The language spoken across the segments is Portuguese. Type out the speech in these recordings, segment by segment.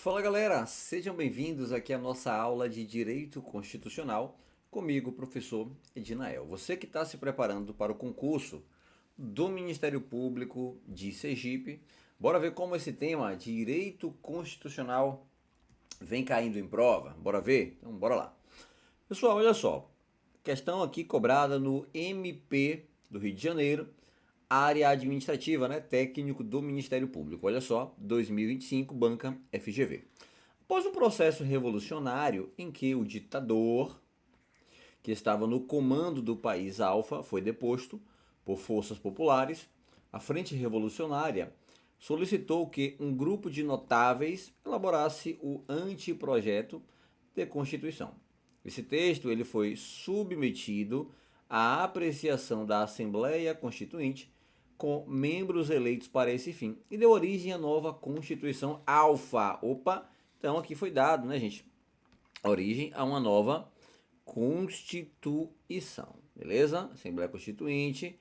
Fala galera, sejam bem-vindos aqui à nossa aula de Direito Constitucional, comigo, professor Edinael. Você que está se preparando para o concurso do Ministério Público de Sergipe, bora ver como esse tema, Direito Constitucional, vem caindo em prova? Bora ver? Então bora lá. Pessoal, olha só, questão aqui cobrada no MP do Rio de Janeiro, área administrativa, né, técnico do Ministério Público. Olha só, 2025, banca FGV. Após um processo revolucionário em que o ditador, que estava no comando do país Alfa, foi deposto por forças populares, a Frente Revolucionária solicitou que um grupo de notáveis elaborasse o anteprojeto de Constituição. Esse texto ele foi submetido à apreciação da Assembleia Constituinte com membros eleitos para esse fim e deu origem à nova Constituição Alfa. Opa, então aqui foi dado, né, gente? Origem a uma nova Constituição, beleza? Assembleia Constituinte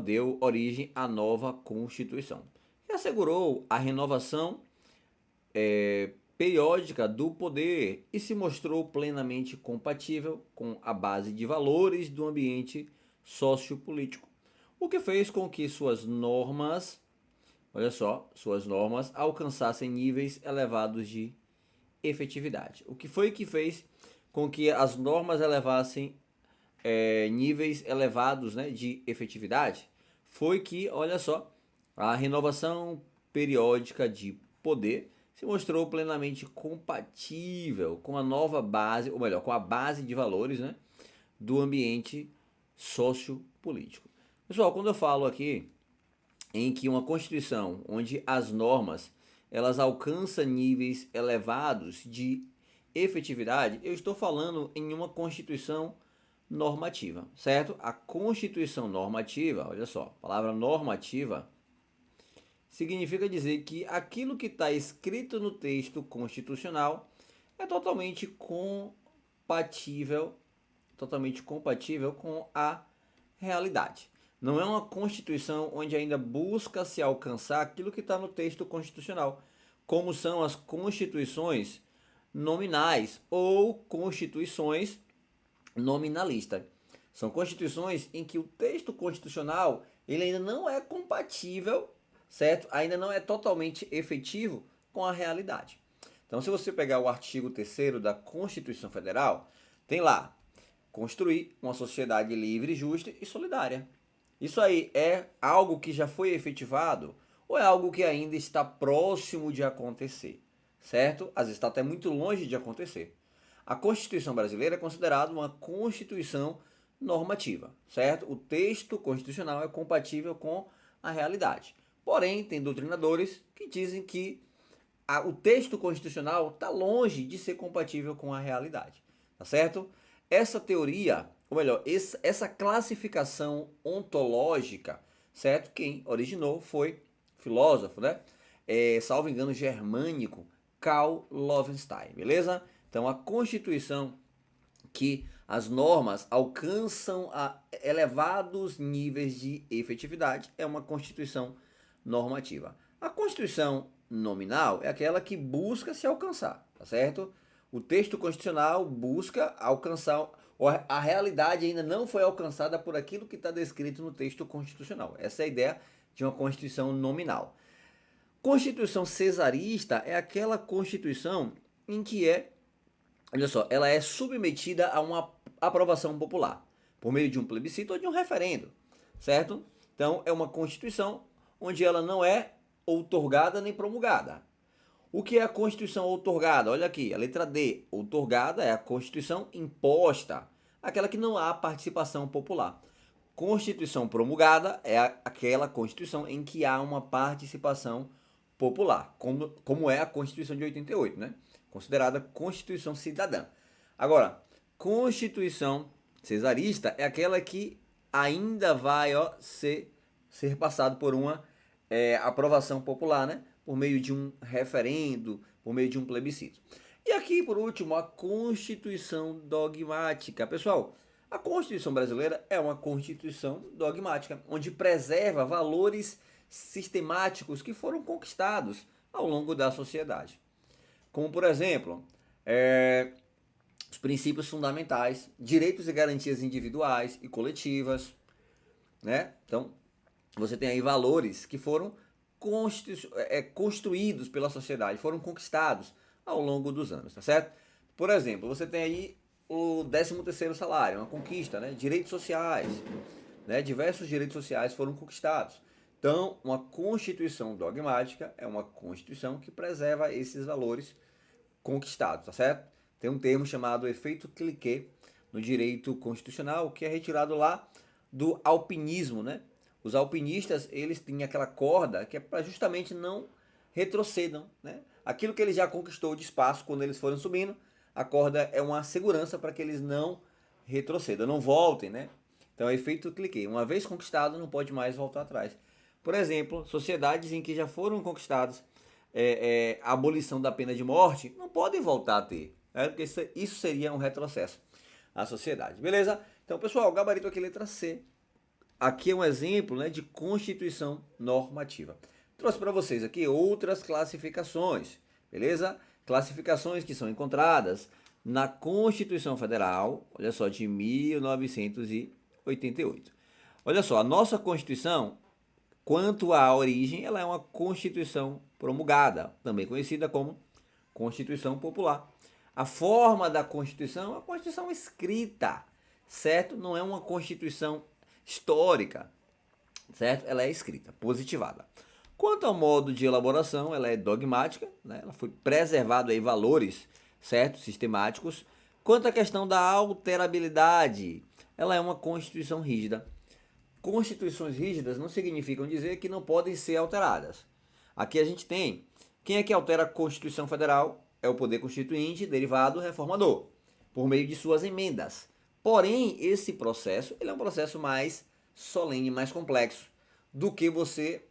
deu origem à nova Constituição. E assegurou a renovação periódica do poder e se mostrou plenamente compatível com a base de valores do ambiente sociopolítico, o que fez com que suas normas, olha só, suas normas alcançassem níveis elevados de efetividade. O que foi que fez com que as normas elevassem níveis elevados, né, de efetividade? Foi que, olha só, a renovação periódica de poder se mostrou plenamente compatível com a nova base, ou melhor, com a base de valores, né, do ambiente sociopolítico. Pessoal, quando eu falo aqui em que uma Constituição onde as normas elas alcançam níveis elevados de efetividade, eu estou falando em uma Constituição normativa, certo? A Constituição normativa, olha só, a palavra normativa significa dizer que aquilo que está escrito no texto constitucional é totalmente compatível com a realidade. Não é uma Constituição onde ainda busca se alcançar aquilo que está no texto constitucional, como são as constituições nominais ou constituições nominalistas. São constituições em que o texto constitucional ele ainda não é compatível, certo? Ainda não é totalmente efetivo com a realidade. Então, se você pegar o artigo 3º da Constituição Federal, tem lá: construir uma sociedade livre, justa e solidária. Isso aí é algo que já foi efetivado ou é algo que ainda está próximo de acontecer, certo? Às vezes está até muito longe de acontecer. A Constituição brasileira é considerada uma Constituição normativa, certo? O texto constitucional é compatível com a realidade. Porém, tem doutrinadores que dizem que o texto constitucional está longe de ser compatível com a realidade, tá certo? Essa teoria, ou melhor, essa classificação ontológica, certo? Quem originou foi filósofo, né? Salvo engano, germânico, Karl Loewenstein, beleza? Então, a Constituição que as normas alcançam a elevados níveis de efetividade é uma Constituição normativa. A Constituição nominal é aquela que busca se alcançar, tá certo? O texto constitucional busca alcançar, a realidade ainda não foi alcançada por aquilo que está descrito no texto constitucional. Essa é a ideia de uma Constituição nominal. Constituição cesarista é aquela Constituição em que olha só, ela é submetida a uma aprovação popular, por meio de um plebiscito ou de um referendo, certo? Então, é uma Constituição onde ela não é outorgada nem promulgada. O que é a Constituição outorgada? Olha aqui, a letra D. Outorgada é a Constituição imposta, aquela que não há participação popular. Constituição promulgada é aquela Constituição em que há uma participação popular, como é a Constituição de 88, né? Considerada Constituição cidadã. Agora, Constituição cesarista é aquela que ainda vai ser passado por uma aprovação popular, né? Por meio de um referendo, por meio de um plebiscito. E aqui, por último, a Constituição dogmática. Pessoal, a Constituição brasileira é uma Constituição dogmática, onde preserva valores sistemáticos que foram conquistados ao longo da sociedade. Como, por exemplo, os princípios fundamentais, direitos e garantias individuais e coletivas, né? Então, você tem aí valores que foram construídos pela sociedade, foram conquistados ao longo dos anos, tá certo? Por exemplo, você tem aí o 13º salário, uma conquista, né? Direitos sociais, né? Diversos direitos sociais foram conquistados. Então, uma constituição dogmática é uma constituição que preserva esses valores conquistados, tá certo? Tem um termo chamado efeito cliquet no direito constitucional, que é retirado lá do alpinismo, né? Os alpinistas, eles tinham aquela corda que é para justamente não retrocedam, né? Aquilo que eles já conquistou de espaço quando eles foram subindo, a corda é uma segurança para que eles não retrocedam, não voltem, né? Então é efeito cliquet. Uma vez conquistado, não pode mais voltar atrás. Por exemplo, sociedades em que já foram conquistadas a abolição da pena de morte, não podem voltar a ter, né? Porque isso seria um retrocesso à sociedade. Beleza? Então, pessoal, gabarito aqui, letra C. Aqui é um exemplo, né, de constituição normativa. Trouxe para vocês aqui outras classificações, beleza? Classificações que são encontradas na Constituição Federal, olha só, de 1988. Olha só, a nossa Constituição, quanto à origem, ela é uma Constituição promulgada, também conhecida como Constituição Popular. A forma da Constituição é uma Constituição escrita, certo? Não é uma Constituição histórica, certo? Ela é escrita, positivada. Quanto ao modo de elaboração, ela é dogmática, né? Ela foi preservado aí valores, certo? Sistemáticos. Quanto à questão da alterabilidade, ela é uma Constituição rígida. Constituições rígidas não significam dizer que não podem ser alteradas. Aqui a gente tem, quem é que altera a Constituição Federal? É o Poder Constituinte, derivado reformador, por meio de suas emendas. Porém, esse processo ele é um processo mais solene, mais complexo do que você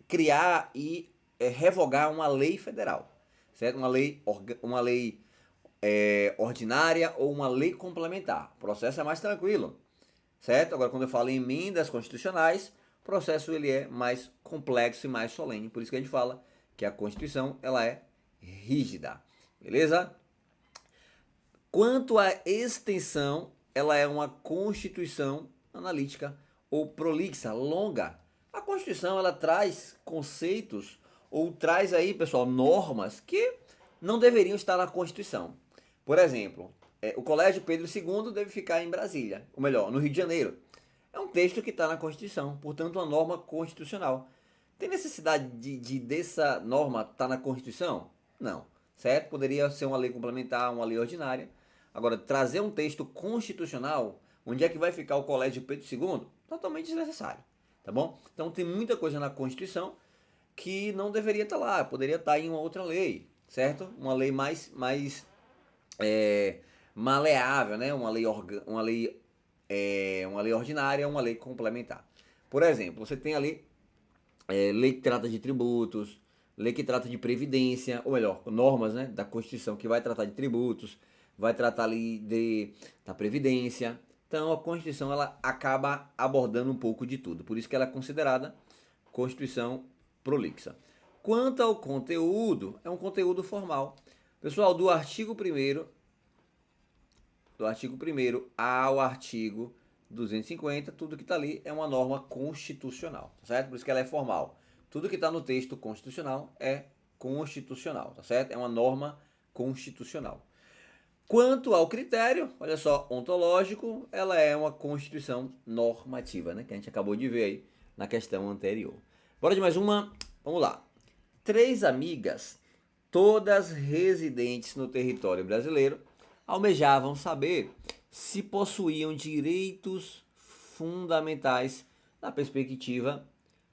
criar e revogar uma lei federal, certo? Uma lei ordinária ou uma lei complementar. O processo é mais tranquilo, certo? Agora, quando eu falo em emendas constitucionais, o processo ele é mais complexo e mais solene. Por isso que a gente fala que a Constituição ela é rígida, beleza? Quanto à extensão, ela é uma Constituição analítica ou prolixa, longa. A Constituição ela traz conceitos ou traz aí, pessoal, normas que não deveriam estar na Constituição. Por exemplo, o Colégio Pedro II deve ficar em Brasília, ou melhor, no Rio de Janeiro. É um texto que está na Constituição, portanto, uma norma constitucional. Tem necessidade dessa norma estar na Constituição? Não, certo? Poderia ser uma lei complementar, uma lei ordinária. Agora, trazer um texto constitucional, onde é que vai ficar o Colégio Pedro II? Totalmente desnecessário, tá bom? Então tem muita coisa na Constituição que não deveria estar lá, poderia estar em uma outra lei, certo? Uma lei mais maleável, né? Uma lei ordinária, uma lei complementar. Por exemplo, você tem ali lei que trata de tributos, lei que trata de previdência, ou melhor, normas, né, da Constituição que vai tratar de tributos, vai tratar ali da previdência. Então a Constituição ela acaba abordando um pouco de tudo. Por isso que ela é considerada Constituição prolixa. Quanto ao conteúdo, é um conteúdo formal. Pessoal, do artigo 1º ao artigo 250, tudo que está ali é uma norma constitucional, tá certo? Por isso que ela é formal. Tudo que está no texto constitucional é constitucional, tá certo? É uma norma constitucional. Quanto ao critério, olha só, ontológico, ela é uma constituição normativa, né? Que a gente acabou de ver aí na questão anterior. Bora de mais uma? Vamos lá. 3 amigas, todas residentes no território brasileiro, almejavam saber se possuíam direitos fundamentais na perspectiva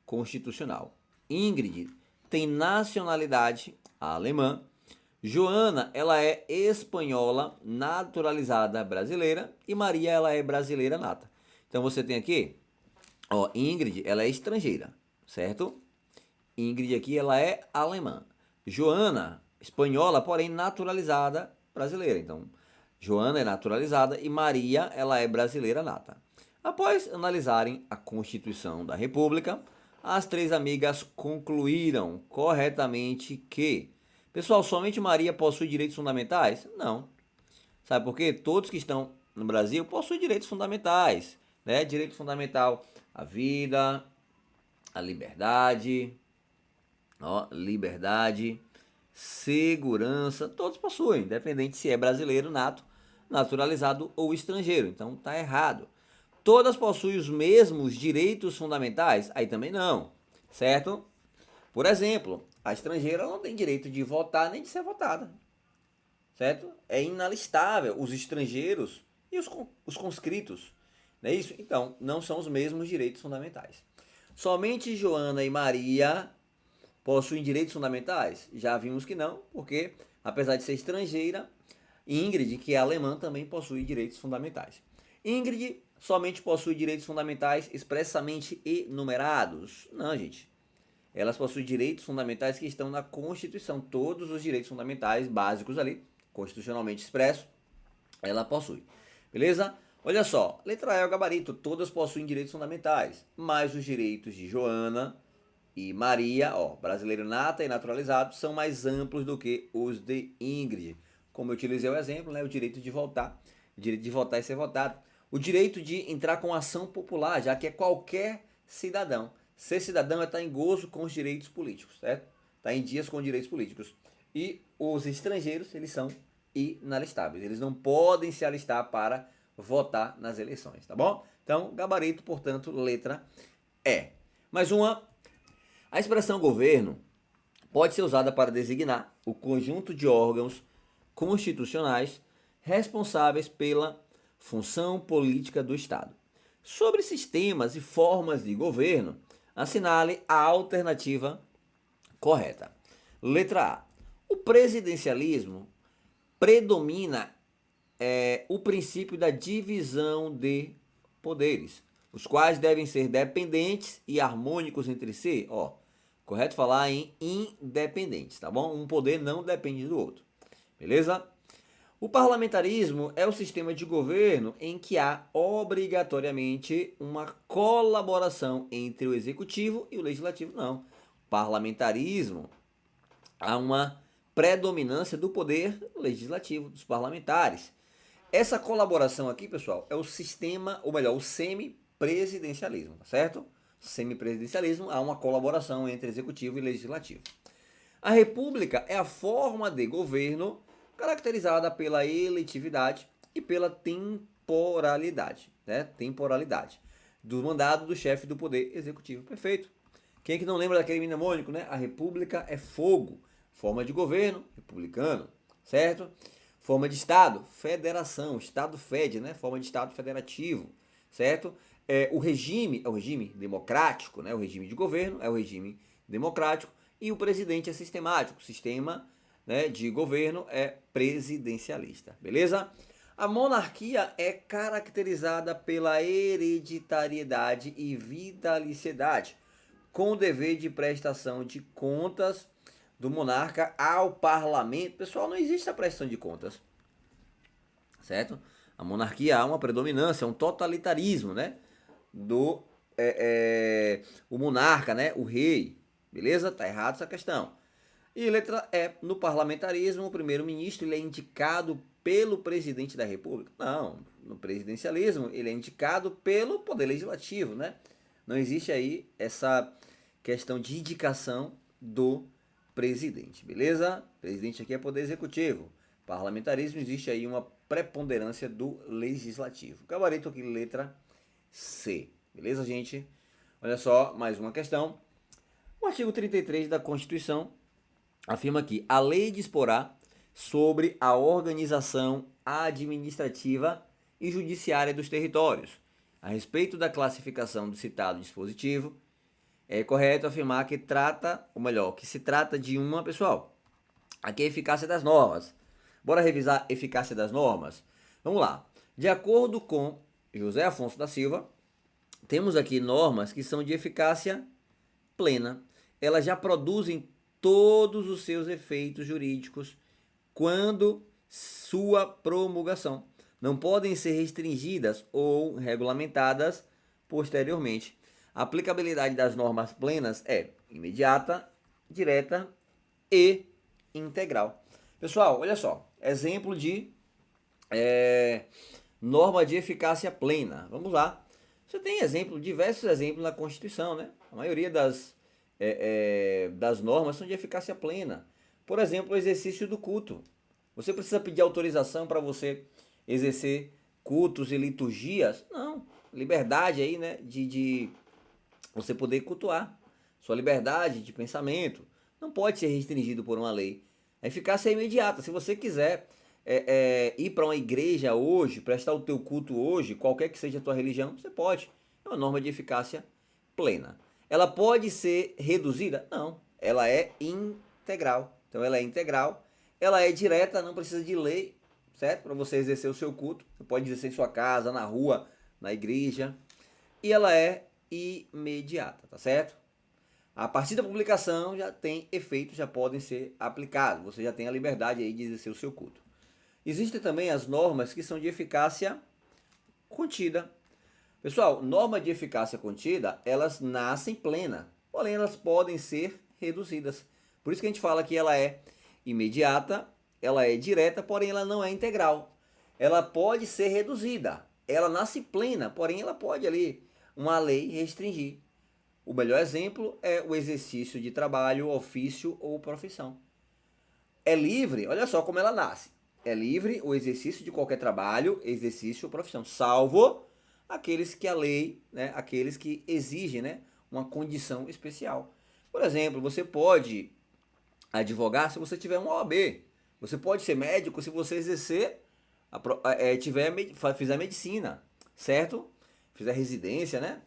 constitucional. Ingrid tem nacionalidade alemã. Joana, ela é espanhola naturalizada brasileira e Maria, ela é brasileira nata. Então você tem aqui, ó, Ingrid, ela é estrangeira, certo? Ingrid aqui, ela é alemã. Joana, espanhola, porém naturalizada brasileira. Então, Joana é naturalizada e Maria, ela é brasileira nata. Após analisarem a Constituição da República, As três amigas concluíram corretamente que, pessoal, somente Maria possui direitos fundamentais? Não. Sabe por quê? Todos que estão no Brasil possuem direitos fundamentais, né? Direito fundamental à vida, à liberdade, ó, liberdade, segurança, todos possuem, independente se é brasileiro nato, naturalizado ou estrangeiro. Então tá errado. Todas possuem os mesmos direitos fundamentais? Aí também não, certo? Por exemplo, a estrangeira não tem direito de votar nem de ser votada, certo? É inalistável os estrangeiros e os conscritos, não é isso? Então, não são os mesmos direitos fundamentais. Somente Joana e Maria possuem direitos fundamentais? Já vimos que não, porque apesar de ser estrangeira, Ingrid, que é alemã, também possui direitos fundamentais. Ingrid somente possui direitos fundamentais expressamente enumerados? Não, gente. Elas possuem direitos fundamentais que estão na Constituição. Todos os direitos fundamentais básicos ali, constitucionalmente expresso, ela possui. Beleza? Olha só, letra E é o gabarito. Todas possuem direitos fundamentais, mas os direitos de Joana e Maria, ó, brasileiro nata e naturalizado, são mais amplos do que os de Ingrid. Como eu utilizei o exemplo, né, o direito de votar e ser votado. O direito de entrar com ação popular, já que é qualquer cidadão. Ser cidadão é estar em gozo com os direitos políticos, certo? Está em dias com os direitos políticos. E os estrangeiros, eles são inalistáveis. Eles não podem se alistar para votar nas eleições, tá bom? Então, gabarito, portanto, letra E. Mais uma. A expressão governo pode ser usada para designar o conjunto de órgãos constitucionais responsáveis pela função política do Estado. Sobre sistemas e formas de governo, assinale a alternativa correta. Letra A. O presidencialismo predomina o princípio da divisão de poderes, os quais devem ser dependentes e harmônicos entre si. Ó, correto falar em independentes, tá bom? Um poder não depende do outro. Beleza? O parlamentarismo é o sistema de governo em que há obrigatoriamente uma colaboração entre o executivo e o legislativo. Não. Parlamentarismo, há uma predominância do poder legislativo, dos parlamentares. Essa colaboração aqui, pessoal, é o sistema, ou melhor, o semipresidencialismo, tá certo? Semipresidencialismo, há uma colaboração entre executivo e legislativo. A república é a forma de governo caracterizada pela eletividade e pela temporalidade, né? Temporalidade do mandado do chefe do poder executivo. Perfeito. Quem é que não lembra daquele mnemônico, né? A república é fogo. Forma de governo, republicano, certo? Forma de Estado, federação, Estado fede, né? Forma de Estado federativo, certo? O regime é o regime democrático, né? O regime de governo é o regime democrático e o presidente é sistemático, o sistema, né, de governo é presidencialista, beleza? A monarquia é caracterizada pela hereditariedade e vitaliciedade, com o dever de prestação de contas do monarca ao parlamento. Pessoal, não existe a prestação de contas, certo? A monarquia há uma predominância, um totalitarismo, né? O monarca, né? O rei, beleza? Tá errado essa questão. E letra E, no parlamentarismo, o primeiro-ministro ele é indicado pelo presidente da República. Não, no presidencialismo ele é indicado pelo poder legislativo, né? Não existe aí essa questão de indicação do presidente, beleza? Presidente aqui é poder executivo. Parlamentarismo existe aí uma preponderância do legislativo. Gabarito aqui, letra C. Beleza, gente? Olha só, mais uma questão. O artigo 33 da Constituição afirma que a lei disporá sobre a organização administrativa e judiciária dos territórios. A respeito da classificação do citado dispositivo, é correto afirmar que trata, ou melhor, que se trata de uma, pessoal, aqui é a eficácia das normas. Bora revisar a eficácia das normas? Vamos lá. De acordo com José Afonso da Silva, temos aqui normas que são de eficácia plena. Elas já produzem todos os seus efeitos jurídicos quando sua promulgação. Não podem ser restringidas ou regulamentadas posteriormente. A aplicabilidade das normas plenas é imediata, direta e integral. Pessoal, olha só, exemplo de norma de eficácia plena. Vamos lá. Você tem diversos exemplos na Constituição, né? A maioria das normas são de eficácia plena. Por exemplo, o exercício do culto. Você precisa pedir autorização para você exercer cultos e liturgias? Não. Liberdade aí, né? De você poder cultuar. Sua liberdade de pensamento não pode ser restringido por uma lei. A eficácia é imediata. Se você quiser ir para uma igreja hoje, prestar o teu culto hoje, qualquer que seja a tua religião, você pode. É uma norma de eficácia plena. Ela pode ser reduzida? Não. Ela é integral. Então ela é integral. Ela é direta, não precisa de lei, certo? Para você exercer o seu culto. Você pode exercer em sua casa, na rua, na igreja. E ela é imediata, tá certo? A partir da publicação já tem efeitos, já podem ser aplicados. Você já tem a liberdade aí de exercer o seu culto. Existem também as normas que são de eficácia contida. Pessoal, norma de eficácia contida, elas nascem plena, porém elas podem ser reduzidas. Por isso que a gente fala que ela é imediata, ela é direta, porém ela não é integral. Ela pode ser reduzida. Ela nasce plena, porém ela pode ali, uma lei restringir. O melhor exemplo é o exercício de trabalho, ofício ou profissão. É livre, olha só como ela nasce. É livre o exercício de qualquer trabalho, exercício ou profissão, salvo aqueles que a lei, né, aqueles que exigem, né, uma condição especial. Por exemplo, você pode advogar se você tiver um OAB. Você pode ser médico se você exercer, fizer medicina, certo? Fizer residência, né?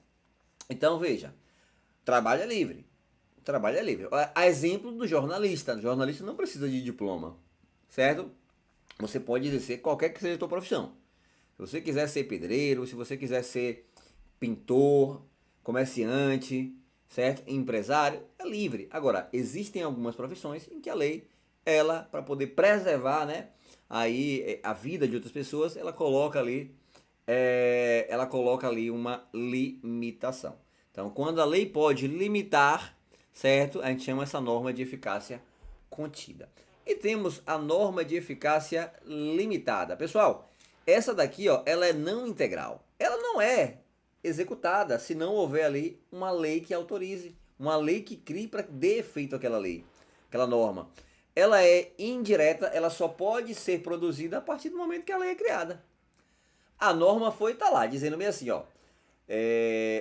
Então veja, trabalho é livre. Trabalho é livre. A exemplo do jornalista. O jornalista não precisa de diploma, certo? Você pode exercer qualquer que seja a sua profissão. Se você quiser ser pedreiro, se você quiser ser pintor, comerciante, certo? Empresário, é livre. Agora, existem algumas profissões em que a lei, ela, para poder preservar, né, aí a vida de outras pessoas, ela coloca ali uma limitação. Então, quando a lei pode limitar, certo? A gente chama essa norma de eficácia contida. E temos a norma de eficácia limitada. Pessoal, essa daqui, ó, ela é não integral. Ela não é executada se não houver ali uma lei que autorize, uma lei que crie para dê efeito àquela lei, aquela norma. Ela é indireta, ela só pode ser produzida a partir do momento que a lei é criada. A norma tá lá, dizendo bem assim, ó,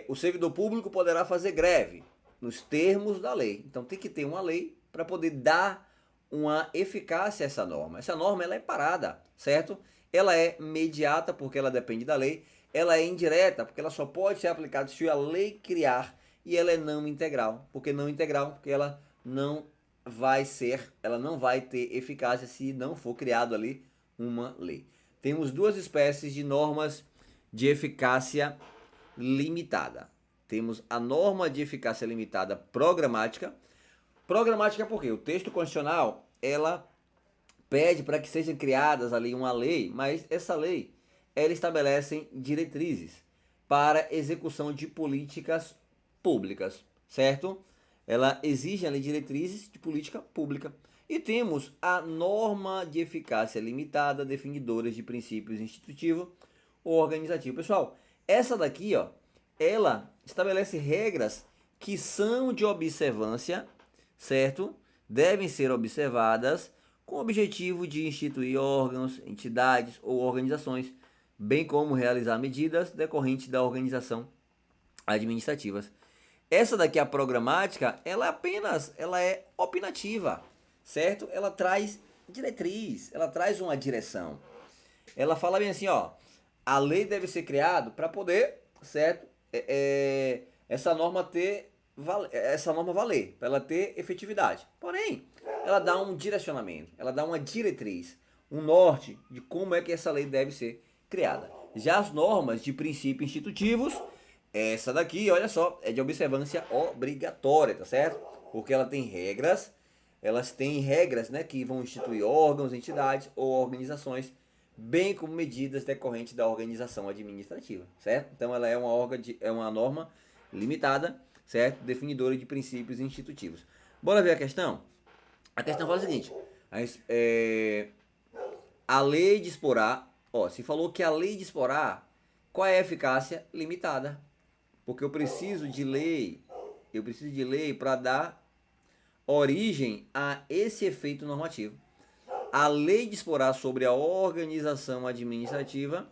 o servidor público poderá fazer greve nos termos da lei. Então tem que ter uma lei para poder dar uma eficácia a essa norma. Essa norma ela é parada, certo? Ela é mediata porque ela depende da lei. Ela é indireta porque ela só pode ser aplicada se a lei criar. E ela é não integral. Por que não integral? Porque ela não vai ter eficácia se não for criado ali uma lei. Temos duas espécies de normas de eficácia limitada. Temos a norma de eficácia limitada programática. Programática porque o texto constitucional, ela pede para que sejam criadas ali uma lei, mas essa lei, ela estabelece diretrizes para execução de políticas públicas, certo? Ela exige ali diretrizes de política pública. E temos a norma de eficácia limitada, definidora de princípios institutivo ou organizativo. Pessoal, essa daqui, ó, ela estabelece regras que são de observância, certo? Devem ser observadas com o objetivo de instituir órgãos, entidades ou organizações, bem como realizar medidas decorrentes da organização administrativas. Essa daqui, a programática, ela é opinativa, certo? Ela traz diretriz, ela traz uma direção. Ela fala bem assim, ó, a lei deve ser criada para poder, certo? Essa norma valer, para ela ter efetividade. Porém, ela dá um direcionamento, ela dá uma diretriz, um norte de como é que essa lei deve ser criada. Já as normas de princípios institutivos, essa daqui, olha só, é de observância obrigatória, tá certo? Porque ela tem regras, elas têm regras, né, que vão instituir órgãos, entidades ou organizações, bem como medidas decorrentes da organização administrativa, certo? Então ela é uma norma limitada, certo? Definidora de princípios institutivos. Bora ver a questão? A questão fala o seguinte, a lei disporá, se falou que a lei disporá, qual é a eficácia? Limitada. Porque eu preciso de lei para dar origem a esse efeito normativo. A lei disporá sobre a organização administrativa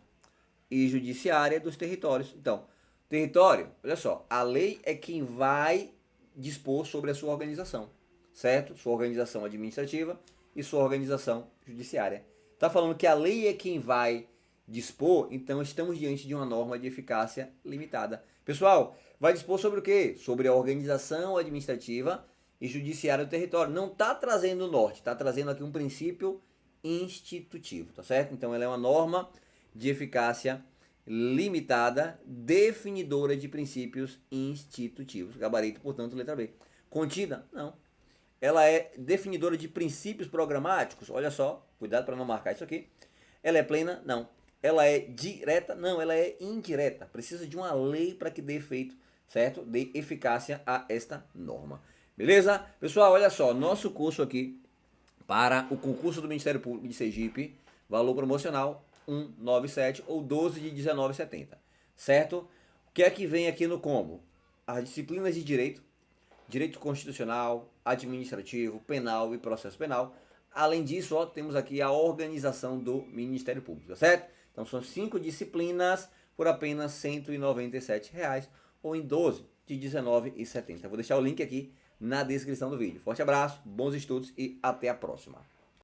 e judiciária dos territórios. Então, território, olha só, a lei é quem vai dispor sobre a sua organização, certo? Sua organização administrativa e sua organização judiciária. Está falando que a lei é quem vai dispor, então estamos diante de uma norma de eficácia limitada. Pessoal, vai dispor sobre o quê? Sobre a organização administrativa e judiciária do território. Não está trazendo o norte, está trazendo aqui um princípio institutivo, tá certo? Então ela é uma norma de eficácia limitada, definidora de princípios institutivos. Gabarito, portanto, letra B. Contida? Não. Ela é definidora de princípios programáticos? Olha só, cuidado para não marcar isso aqui. Ela é plena? Não. Ela é direta? Não, ela é indireta. Precisa de uma lei para que dê efeito, certo? Dê eficácia a esta norma. Beleza? Pessoal, olha só, nosso curso aqui para o concurso do Ministério Público de Sergipe, valor promocional 197 ou 12 de 19,70, certo? O que é que vem aqui no combo? As disciplinas de direito, direito constitucional, administrativo, penal e processo penal. Além disso, temos aqui a organização do Ministério Público, tá certo? Então são 5 disciplinas por apenas R$ 197,00 ou em 12 de 19,70. Vou deixar o link aqui na descrição do vídeo. Forte abraço, bons estudos e até a próxima.